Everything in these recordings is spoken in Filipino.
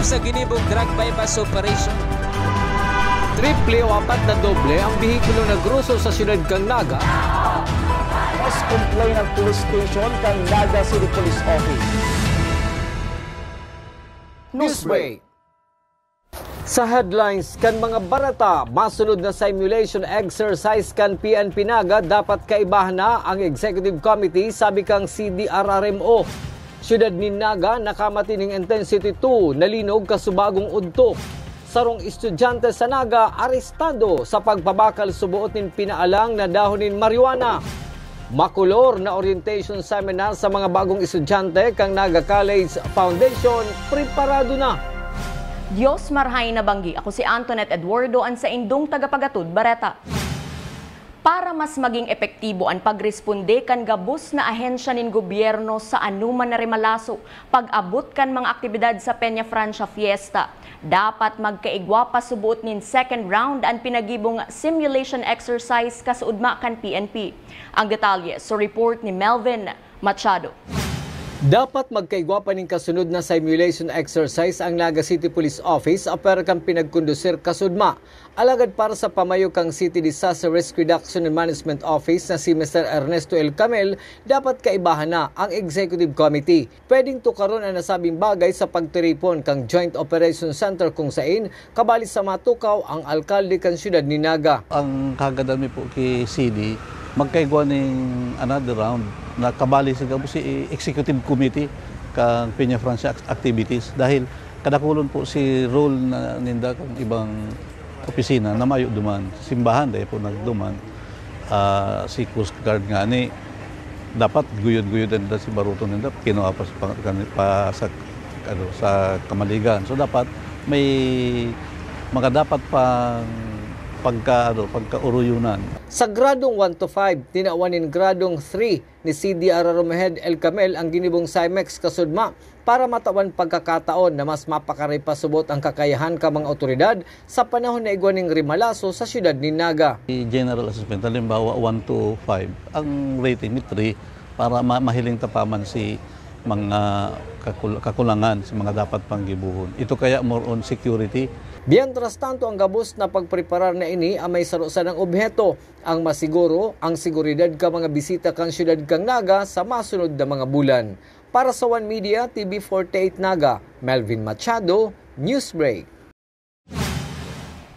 sa ginibong drug bypass operation. Triple o 4 na doble ang bihikulo na gruso sa siyudad kang Naga. Mas complain ng police station kang Naga City Police Office. Newsbreak. Sa headlines kan mga barata, masunod na simulation exercise kan PNP Naga dapat kaibahan na ang Executive Committee sabi kang CDRRMO. Siyudad ni Naga nakamati ning intensity 2 nalinog kasubagong udto. Sarong estudyante sa Naga arestado sa pagpabakal subuot nin pinaalang na dahonin marijuana. Makulor na orientation seminar sa mga bagong estudyante kang Naga College Foundation preparado na. Diyos marhay na banggi. Ako si Antoinette Eduardo an sa indong tagapagatud Bareta. Para mas maging epektibo ang pagresponde kan gabos na ahensya nin gobyerno sa anuman na rimalaso pag-abot kan mga aktibidad sa Peña Francia Fiesta, dapat magkaigwa pa subuot nin second round ang pinagibong simulation exercise kasuudma kan PNP. Ang detalye sa report ni Melvin Machado. Dapat magkaigwa pa ning kasunod na simulation exercise ang Naga City Police Office apar kang pinagkondusir kasudma. Alagad para sa pamayo kang City Disaster Risk Reduction and Management Office na si Mr. Ernesto L. Camel, dapat kaibahan na ang Executive Committee. Pwedeng tukaron ang nasabing bagay sa pagtiripon kang Joint Operations Center kung sain kabali sa matukaw ang alkalde kan siyudad ni Naga. Ang kagandaan mi po kay CD, magkaigwa ning another round na kabali sa si Executive Committee kang Peña Francia activities dahil kadakulon po si role na ninda kang ibang opisina na mayo duman simbahan dahil po nagduman si Coast Guard nga ni dapat guyod-guyod na si Baruto ninda kinuha pa sa kamaligan, so dapat may mga dapat pang pagkauruyunan. Sa gradong 1 to 5, tinawanin gradong 3 ni CDRRMO Head El Camel ang ginibong CIMEX kasudma para matawan pagkakataon na mas mapakaray pasubot ang kakayahan ka mga otoridad sa panahon na igwaning rimalaso sa siyudad ni Naga. General assessment, halimbawa 1 to 5, ang rating ni 3 para mahiling tapaman si mga kakulangan sa mga dapat panggibuhon. Ito kaya more on security. Mientras tanto, ang gabos na pagpreparar na ini ang may sarusan ng obheto, ang masiguro, ang seguridad ka mga bisita kang siyudad kang Naga sa masunod na mga bulan. Para sa One Media, TV48 Naga, Melvin Machado, Newsbreak.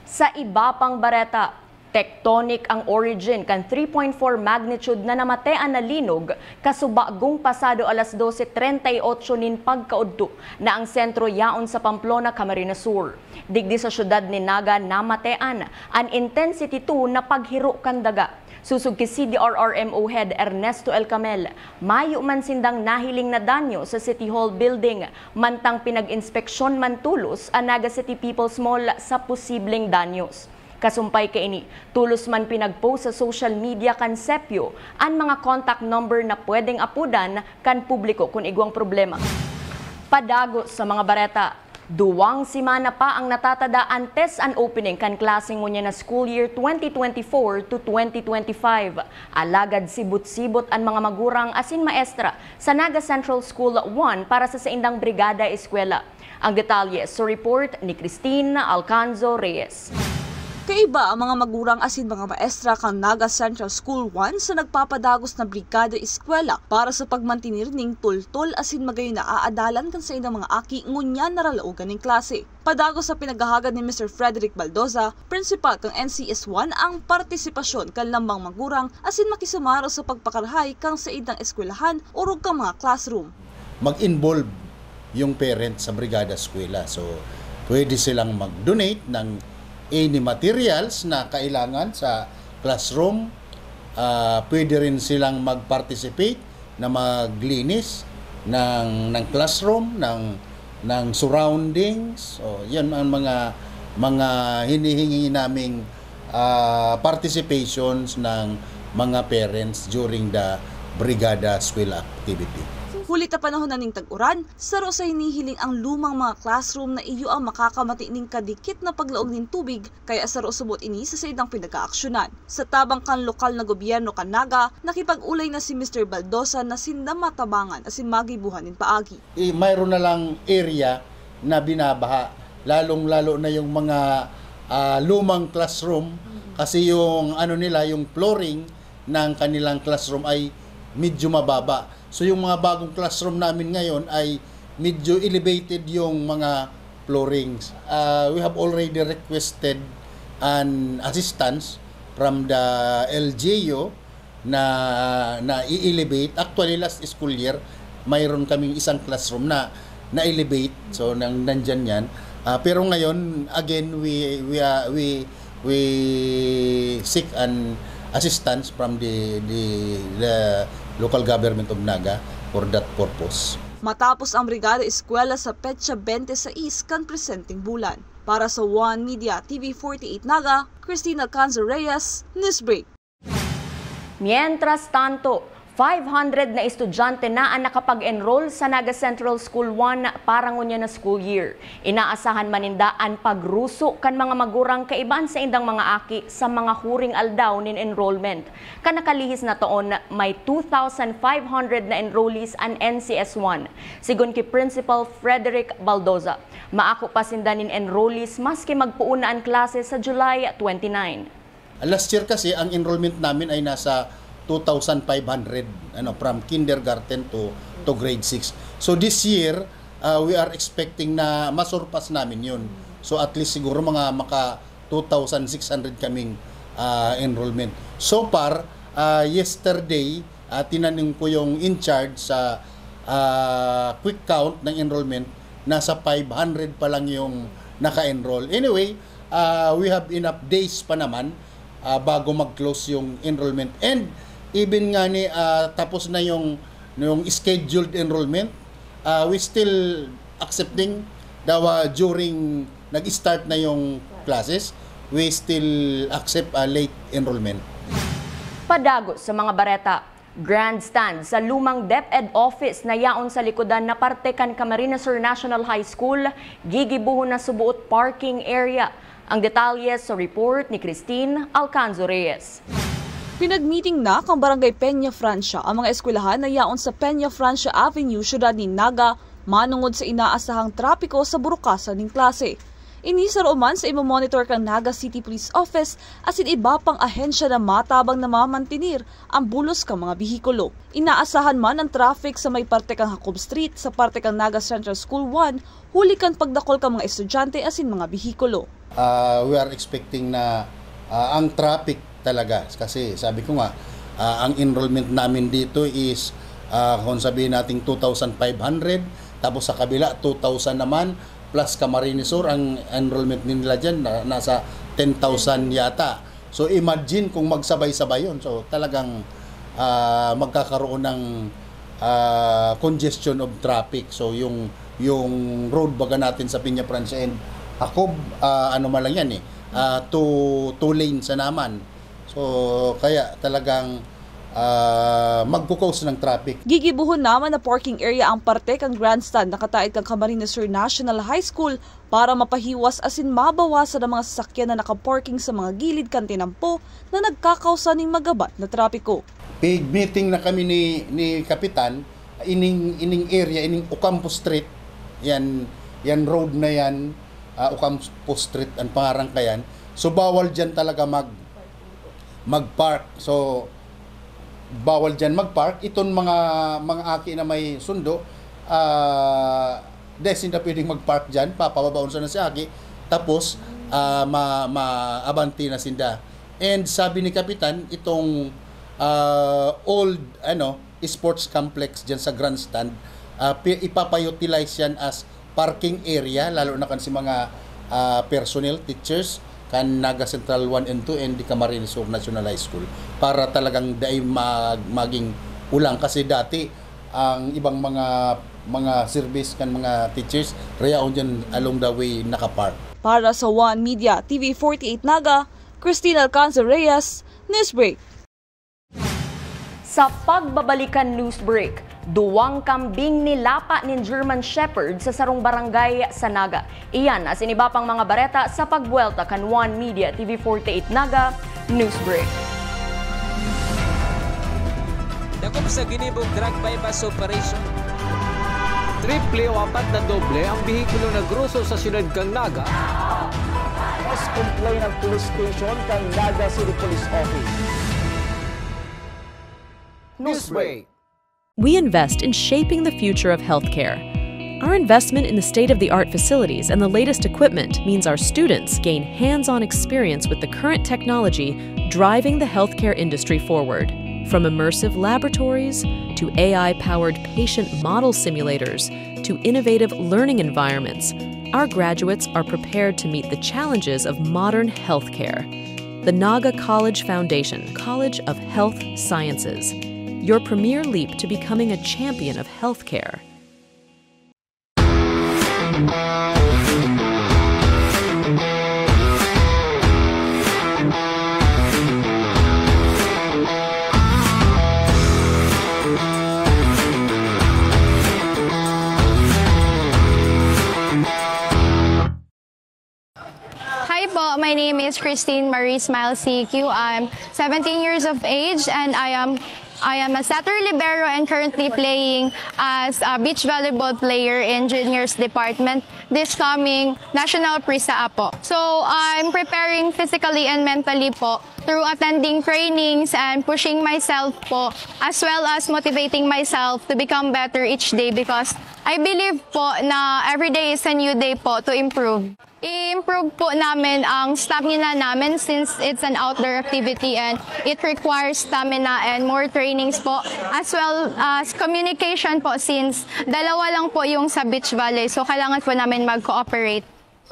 Sa iba pang bareta, tectonic ang origin kan 3.4 magnitude na namatean na linog kasubagong pasado alas 12:38 nin pagkaudto na ang sentro yaon sa Pamplona, Camarines Sur. Digdi sa syudad ni Naga namatean an intensity 2 na paghiro kan daga. Susug ki CDRRMO Head Ernesto L. Camel, mayo man sindang nahiling na danyo sa City Hall building, mantang pinag-inspeksyon man tulos ang Naga City People's Mall sa posibleng danyos. Kasumpay kaini, tulos man pinagpost sa social media kan Sepyo ang mga contact number na pwedeng apudan kan publiko kung igwang problema. Padago sa mga bareta, 2 semana pa ang natatada antes an opening kan klaseng ngunya na school year 2024 to 2025. Alagad sibot-sibot ang mga magurang asin maestra sa Naga Central School 1 para sa saindang brigada eskwela. Ang detalye sa report ni Christine Alcanzo Reyes. Kaiba ang mga magurang asin mga maestra kang Naga Central School 1 sa nagpapadagos na brigada eskwela para sa pagmantinir ning tultol asin magayon na aadalan kan sa inang mga aki ngunyan naralaugan ng klase. Padagos sa pinagahagad ni Mr. Frederick Baldoza, principal kang NCS1 ang partisipasyon kan lambang magurang asin makisumaro sa pagpakarahay kang sa idang eskwelahan o rug kang mga classroom. Mag-involve yung parents sa brigada eskwela. So, pwede silang mag-donate ng any materials na kailangan sa classroom. Pwede rin silang mag-participate na maglinis ng classroom, ng surroundings. So, yan ang mga hinihingi naming participations ng mga parents during the brigada school activity. Hulit na panahon na ning tag-uran, saro sa hinihiling ang lumang mga classroom na iyo ang makakamati ning kadikit na paglaog ning tubig, kaya saro subot ini sa saydang pinag-aaksyonan. Sa tabang kan lokal na gobyerno kan Naga, nakipag-ulay na si Mr. Baldoza na sindam matabangan asin magibuhan nin paagi. Mayroon na lang area na binabaha. Lalong-lalo na yung mga lumang classroom kasi yung yung flooring ng kanilang classroom ay medyo mababa. So yung mga bagong classroom namin ngayon ay medyo elevated yung mga floorings. We have already requested an assistance from the LGU na i-elevate. Actually last school year mayroon kaming isang classroom na elevate, so nandyan yan. Pero ngayon again we seek an assistance from the local government of Naga for that purpose. Matapos ang Brigada Eskwela sa Petsa 26 kan presenting bulan. Para sa One Media TV48 Naga, Cristina Canzo Reyes, Newsbreak. Mientras tanto, 500 na estudyante na ang nakapag-enroll sa Naga Central School 1 para ngunya na school year. Inaasahan manindaan pagruso kan mga magurang kaiban sa indang mga aki sa mga huring aldaw nin enrollment. Kanakalihis na taon, may 2,500 na enrollees ang NCS1. Sigun ki Principal Frederick Baldoza, maako pa sinda nin enrollees maski magpuuna ang klase sa July 29. Last year kasi ang enrollment namin ay nasa 2,500 from kindergarten to grade 6. So this year we are expecting na masurpass namin yun. So at least siguro mga 2,600 kaming enrollment. So far yesterday tinanong ko yung in charge sa quick count ng enrollment, nasa 500 pa lang yung naka-enroll. Anyway, we have enough days pa naman bago mag-close yung enrollment, and even nga ni tapos na yung scheduled enrollment, we still accepting during nag-start na yung classes, we still accept late enrollment. Padagos sa mga bareta, grandstand sa lumang DepEd office na yaon sa likodan na parte kan Camarines Sur National High School, gigibuhon na subuot parking area. Ang detalye sa report ni Christine Alcanzo Reyes. Pinag-meeting na kang Barangay Peña Francia ang mga eskwelahan na yaon sa Peña Francia Avenue, syudad ni Naga, manungod sa inaasahang trapiko sa burukasan ng klase. Inisar uman sa imamonitor kang Naga City Police Office asin iba pang ahensya na matabang na mamantinir ang bulos kang mga bihikulo. Inaasahan man ang traffic sa may parte kang Jacob Street sa parte kang Naga Central School 1, huli kan pagdakol kang mga estudyante asin mga bihikulo. We are expecting na ang traffic talaga, kasi sabi ko nga ang enrollment namin dito is kung sabihin natin 2,500, tapos sa kabila 2,000 naman plus Camarines Sur, ang enrollment nila dyan nasa 10,000 yata. So imagine kung magsabay-sabay yun, so talagang magkakaroon ng congestion of traffic. So yung road baga natin sa Peña Francia and Jacob, lang yan two lanes na naman. So kaya talagang magkukos ng traffic. Gigibuhon naman na parking area ang parte kang grandstand nakataid kang Camarines Sur National High School para mapahiwas asin mabawasan ang mga sasakyan na nakaparking sa mga gilid kan tinampo na nagkakausa ning magabat na trapiko. Big meeting na kami ni Kapitan, ining area, ining Ocampo Street, yan road na yan, Ocampo Street ang pangarang kayan. So bawal dyan talaga mag-park. So bawal dyan mag-park. Itong mga aki na may sundo, hindi na pwedeng mag-park dyan, papababaon sa na si aki, tapos maabanti na sinda. And sabi ni Kapitan, itong old sports complex dyan sa grandstand, ipapayutilize yan as parking area, lalo na kan si mga personnel, teachers, kan Naga Central 1 and 2 and the Camarines Sur National High School, para talagang dai maging ulang. Kasi dati ang ibang mga service kan mga teachers rayaon dyan along the way nakapark. Para sa One Media TV48 Naga, Cristina Alcanzo Reyes, Newsbreak. Sa pagbabalikan newsbreak, duwang kambing nilapa ni German Shepherd sa sarong barangay sa Naga. Iyan as iniba pang mga bareta sa pagbuelta kan One Media TV48 Naga Newsbreak. Dakop sa ginibong drug bypass operation. triple o 4 na doble ang bihikulo na gruso sa siyudad kang Naga. Mas complain ang police station kang Naga City Police Office. Newsbreak. We invest in shaping the future of healthcare. Our investment in the state-of-the-art facilities and the latest equipment means our students gain hands-on experience with the current technology driving the healthcare industry forward. From immersive laboratories to AI-powered patient model simulators to innovative learning environments, our graduates are prepared to meet the challenges of modern healthcare. The Naga College Foundation, College of Health Sciences, your premier leap to becoming a champion of healthcare. Hi po, my name is Christine Marie Smile CQ. I'm 17 years of age and I am a setter libero and currently playing as a beach volleyball player in juniors department this coming National PRISA po. So I'm preparing physically and mentally po through attending trainings and pushing myself po as well as motivating myself to become better each day because I believe po na every day is a new day po to improve. I-improve po namin ang stamina namin since it's an outdoor activity and it requires stamina and more trainings po as well as communication po since dalawa lang po yung sa beach volley so kailangan po namin mag-cooperate.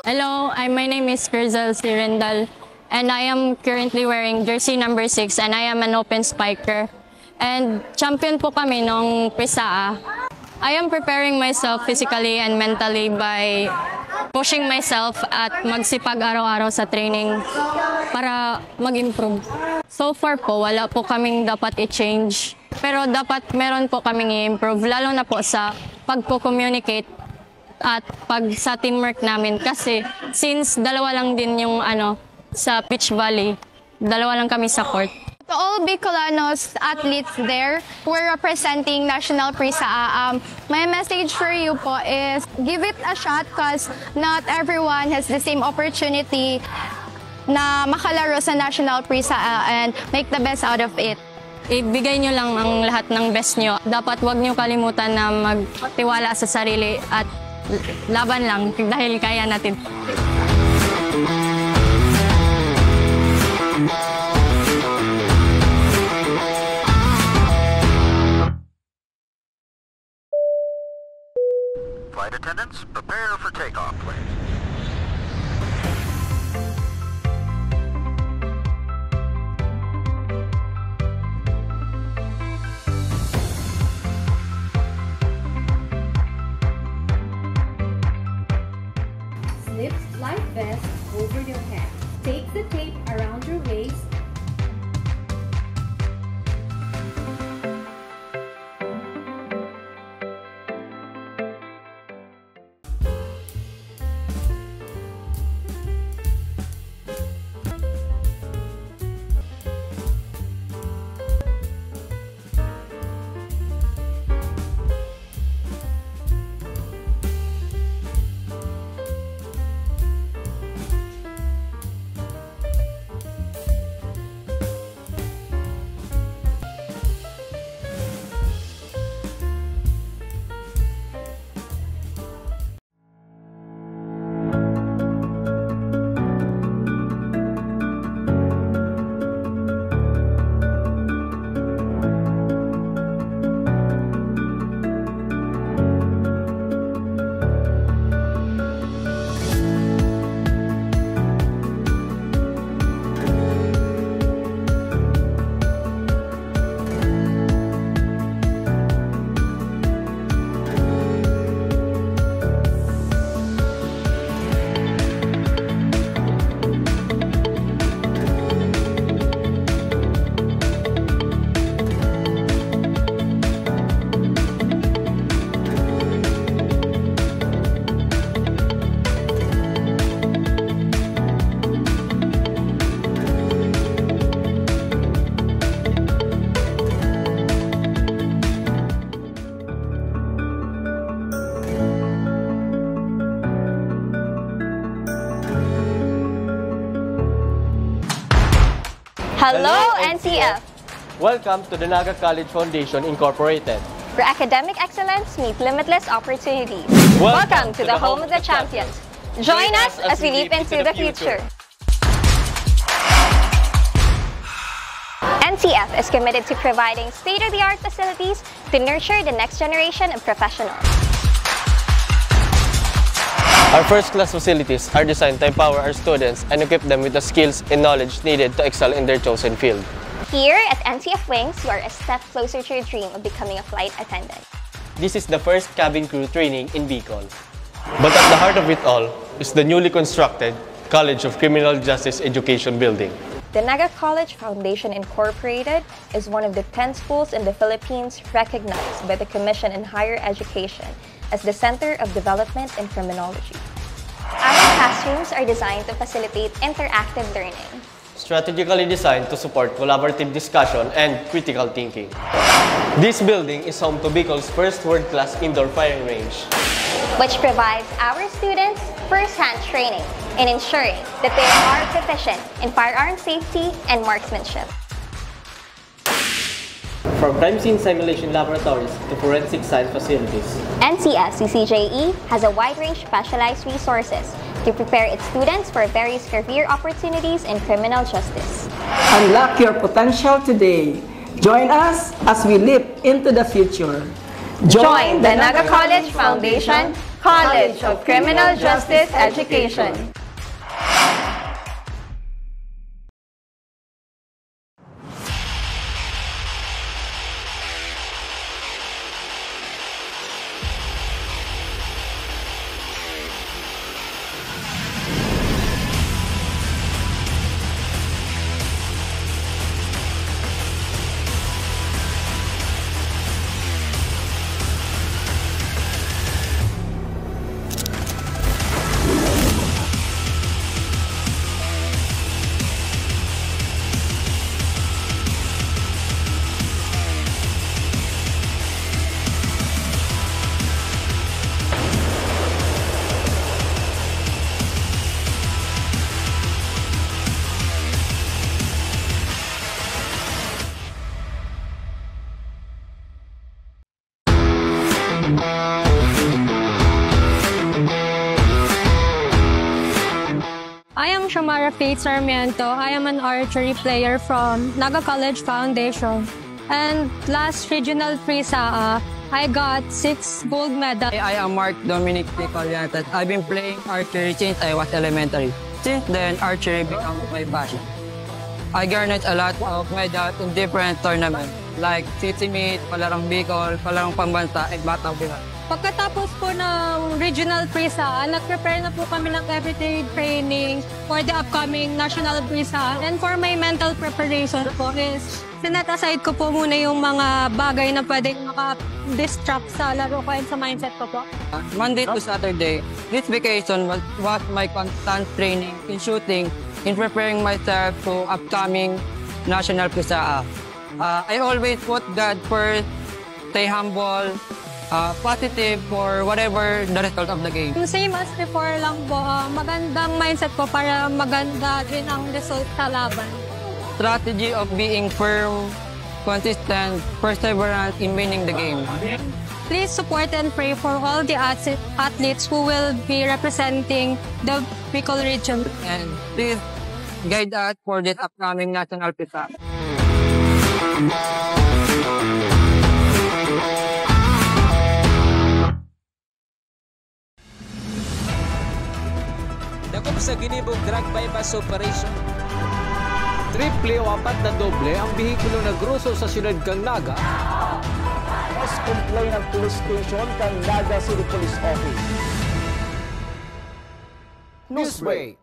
Hello, my name is Crizel Sirendal and I am currently wearing jersey number 6 and I am an open spiker. And champion po kami nung PRISA. I am preparing myself physically and mentally by pushing myself at magsipag araw-araw sa training para mag-improve. So far po, wala po kaming dapat i-change. Pero dapat meron po kaming i-improve, lalo na po sa pagpo-communicate at pag sa teamwork namin. Kasi since dalawa lang din yung sa beach volley, dalawa lang kami sa court. To all Bicolanos athletes there, we're representing National PRISA. My message for you po is give it a shot because not everyone has the same opportunity na makalaro sa National PRISA and make the best out of it. Ibigay nyo lang ang lahat ng best nyo. Dapat wag nyo kalimutan na magtiwala sa sarili at laban lang dahil kaya natin. Flight attendants, prepare for takeoff, please. Slip life vest over your head. Take the tape around your waist. Hello, NCF! Welcome to the Naga College Foundation Incorporated, where academic excellence meets limitless opportunities. Welcome to the home of the champions. Join us as we leap into the future. NCF is committed to providing state-of-the-art facilities to nurture the next generation of professionals. Our first-class facilities are designed to empower our students and equip them with the skills and knowledge needed to excel in their chosen field. Here at NCF Wings, you are a step closer to your dream of becoming a flight attendant. This is the first cabin crew training in Bicol. But at the heart of it all is the newly constructed College of Criminal Justice Education building. The Naga College Foundation Incorporated is one of the 10 schools in the Philippines recognized by the Commission on Higher Education as the Center of Development in Criminology. Our classrooms are designed to facilitate interactive learning, Strategically designed to support collaborative discussion and critical thinking. This building is home to Bicol's first world-class indoor firing range, which provides our students first-hand training in ensuring that they are proficient in firearm safety and marksmanship. From crime scene simulation laboratories to forensic science facilities, NCF-CCJE has a wide range of specialized resources to prepare its students for various career opportunities in criminal justice. Unlock your potential today. Join us as we leap into the future. Join the Naga College Foundation College of Criminal Justice Education. I am Shamara Faith Sarmiento. I am an archery player from Naga College Foundation. And last regional PRISA, I got 6 gold medals. I am Mark Dominic Picolliantes. I've been playing archery since I was elementary. Since then, archery became my passion. I garnered a lot of medals in different tournaments like City Meet, Palarang Bicol, Palarang Pambansa, and Batang Bicol. Pagkatapos po ng regional PRISA, nag-prepare na po kami ng everyday training for the upcoming national PRISA. And for my mental preparation po is, sinet aside ko po muna yung mga bagay na pwedeng maka-distract sa laro ko and sa mindset ko po. Monday to Saturday, this vacation was my constant training in shooting, in preparing myself to upcoming national PRISA. I always put God first, stay humble, positive for whatever the result of the game. Same as before lang po, magandang mindset po para maganda din ang result sa laban. Strategy of being firm, consistent, perseverance in winning the game. Please support and pray for all the athletes who will be representing the Bicol region. And please guide us for this upcoming national PRISA. Dakop sa ginibog drug bypass operation. Triple o 4 na doble ang bihikulo na gruso sa siyudad kang Naga. Mas complain ng police station kang Naga City Police Office. Newsbreak.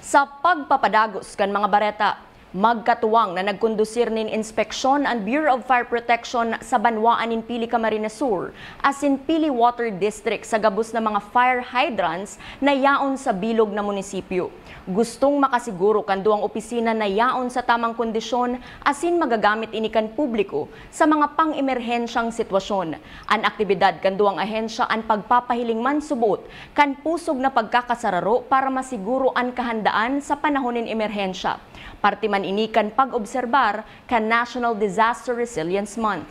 Sa pagpapadagos kan mga bareta, magkatuwang na nagkondusir nin inspeksyon ang Bureau of Fire Protection sa Banwaan in Pili, Camarines Sur as in Pili Water District sa gabos na mga fire hydrants na yaon sa bilog na munisipyo. Gustong makasiguro kan duang opisina na yaon sa tamang kondisyon asin magagamit inikan publiko sa mga pang-emerhensyang sitwasyon. Ang aktibidad kan duang ahensya ang pagpapahiling man subot kan pusog na pagkakasararo para masiguro ang kahandaan sa panahon ng emerhensya. Parte man man inikan pag-obserbar kan National Disaster Resilience Month.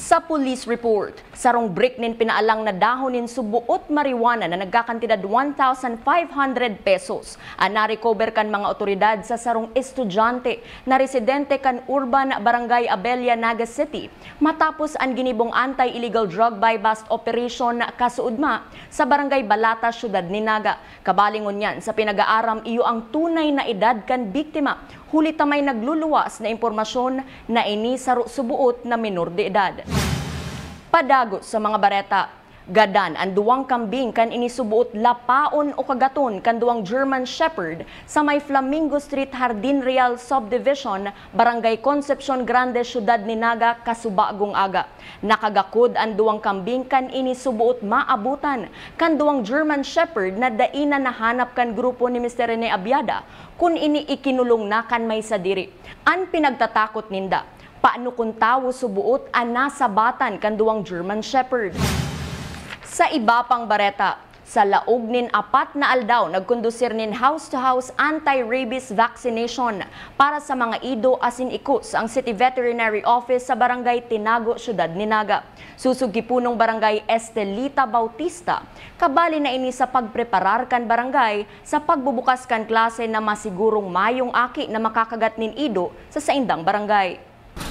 Sa police report, sarong brick nin pinaalang na dahonin subuot marijuana na nagkakantidad 1,500 pesos ang na-recover kan mga otoridad sa sarong estudyante na residente kan Urban Barangay Abella, Naga City matapos ang ginibong anti-illegal drug buy-bust operation kasuudma sa Barangay Balata, Syudad ni Naga. Kabalingon yan sa pinag-aaram iyo ang tunay na edad kan biktima. Huli tamay nagluluwas na impormasyon na ini saro subuot na minor de edad. Padagos sa mga bareta, gadan ang duwang kambing kan inisubuot lapaon o kagaton kan duwang German Shepherd sa may Flamingo Street, Jardin Real Subdivision, Barangay Concepcion Grande, Syudad ni Naga, kasubagong aga. Nakagakod ang duwang kambing kan inisubuot maabutan kan duwang German Shepherd na daina nahanap kan grupo ni Mr. Rene Abiada kung ini ikinulong na kan may sadiri. Ang pinagtatakot ninda, paano kung tawo subuot ang nasabatan kan duwang German Shepherd. Sa iba pang bareta, sa laog nin 4 na aldaw, nagkondusir nin house-to-house anti-rabies vaccination para sa mga ido asin ikos ang City Veterinary Office sa Barangay Tinago, Syudad ni Naga. Susug gipunong Barangay Estelita Bautista, kabali na ini sa pagpreparar kan barangay sa pagbubukas kan klase na masigurong mayong aki na makakagat nin ido sa saindang barangay.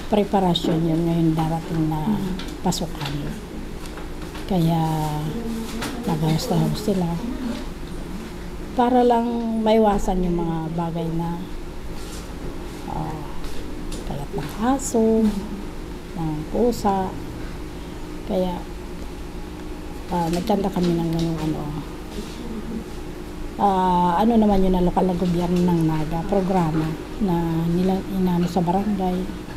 Preparasyon yun ngayon darating na pasukan. Kaya nag-house-to-house sila para lang maiwasan yung mga bagay na kalat ng aso, ng pusa. Kaya nagkanta kami ng ganung ano naman yun na lokal na gobyerno ng Naga, programa na nila inano sa barangay.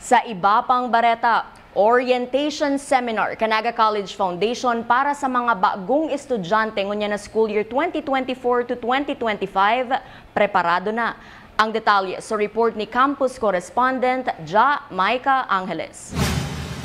Sa iba pang bareta, orientation seminar Naga College Foundation para sa mga bagong estudyante ngunya na school year 2024 to 2025 preparado na. Ang detalye sa report ni campus correspondent Maika Angeles.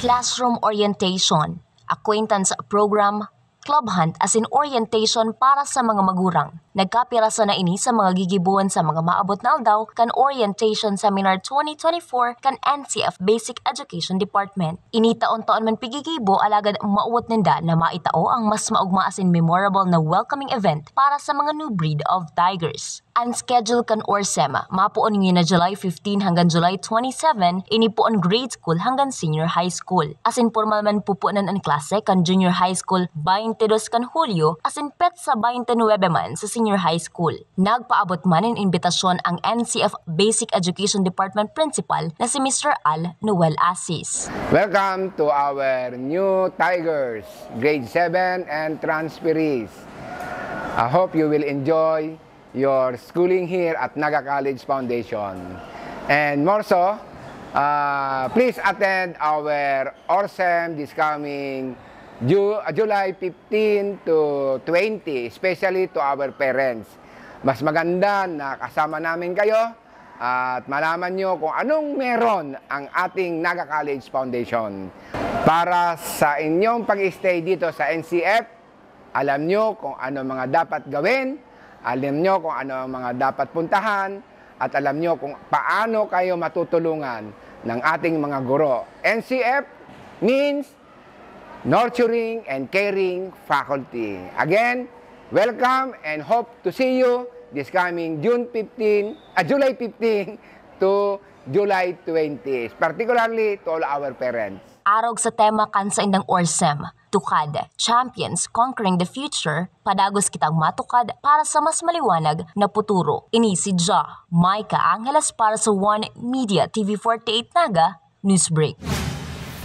Classroom orientation, acquaintance program, club hunt as in orientation para sa mga magurang. Nagkapirasa na ini sa mga gigibuan sa mga maabot na aldaw kan Orientation Seminar 2024 kan NCF Basic Education Department. Ini taon-taon man pigigibo alagad mauwat ninda na maitao ang mas maugma as in memorable na welcoming event para sa mga new breed of tigers. Ang schedule kan ORSEM, mapuon ngayon na July 15 hanggang July 27, ini po ang grade school hanggang senior high school. As in formal man pupunan ang klase kan junior high school 22 kan Hulyo, as in pet sa 29 man sa senior high school. Nagpaabot man in imbitasyon ang NCF Basic Education Department Principal na si Mr. Al Noel Asis. Welcome to our new Tigers, grade 7 and transferees. I hope you will enjoy your schooling here at Naga College Foundation. And more so, please attend our ORSEM this coming July 15 to 20, especially to our parents. Mas maganda na kasama namin kayo at malaman nyo kung anong meron ang ating Naga College Foundation. Para sa inyong pag-stay dito sa NCF, alam nyo kung ano mga dapat gawin, alam nyo kung ano ang mga dapat puntahan, at alam nyo kung paano kayo matutulungan ng ating mga guro. NCF means Nurturing and Caring Faculty. Again, welcome and hope to see you this coming July 15 to July 20, particularly to all our parents. Arog sa tema kan sa indang ORSEM, Tukad, Champions Conquering the Future, padagos kitang matukad para sa mas maliwanag na puturo. Ini si Maika Angeles para sa One Media TV48 Naga Newsbreak.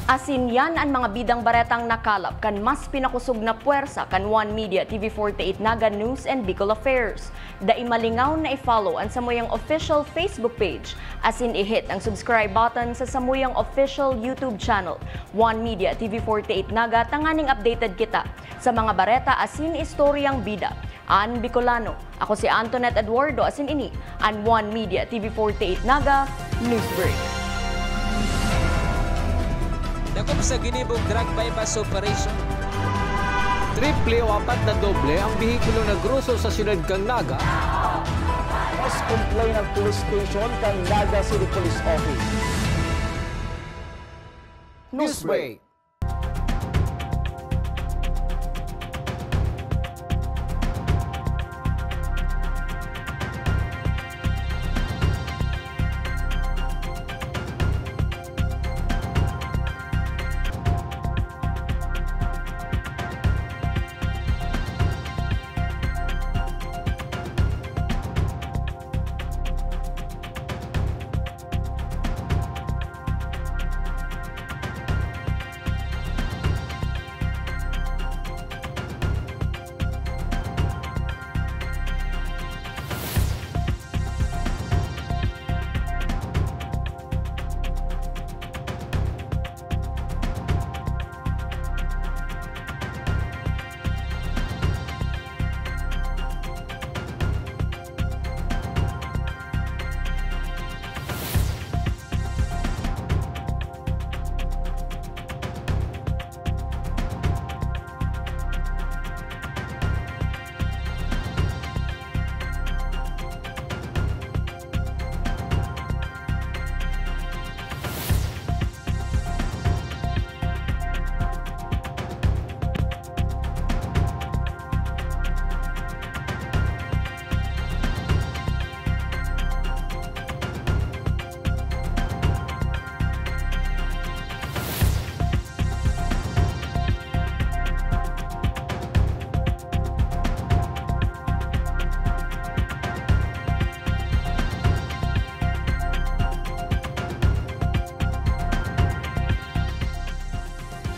Asin yan ang mga bidang baretang nakalap kan mas pinakusog na puwersa kan One Media TV48 Naga News and Bicol Affairs. Dai malingaw na i-follow ang Samuyang official Facebook page. Asin i-hit ang subscribe button sa Samuyang official YouTube channel. One Media TV48 Naga, tanganing updated kita sa mga bareta asin istoryang bida. An Bicolano, ako si Antoinette Eduardo asin ini ang One Media TV48 Naga Newsbreak. Dakop sa ginibong drug bypass operation. Triple o 4 na doble ang bihikulo na gruso sa siyudad kang Naga. Post complaint ng police station kang Naga City Police Office. Newsbreak.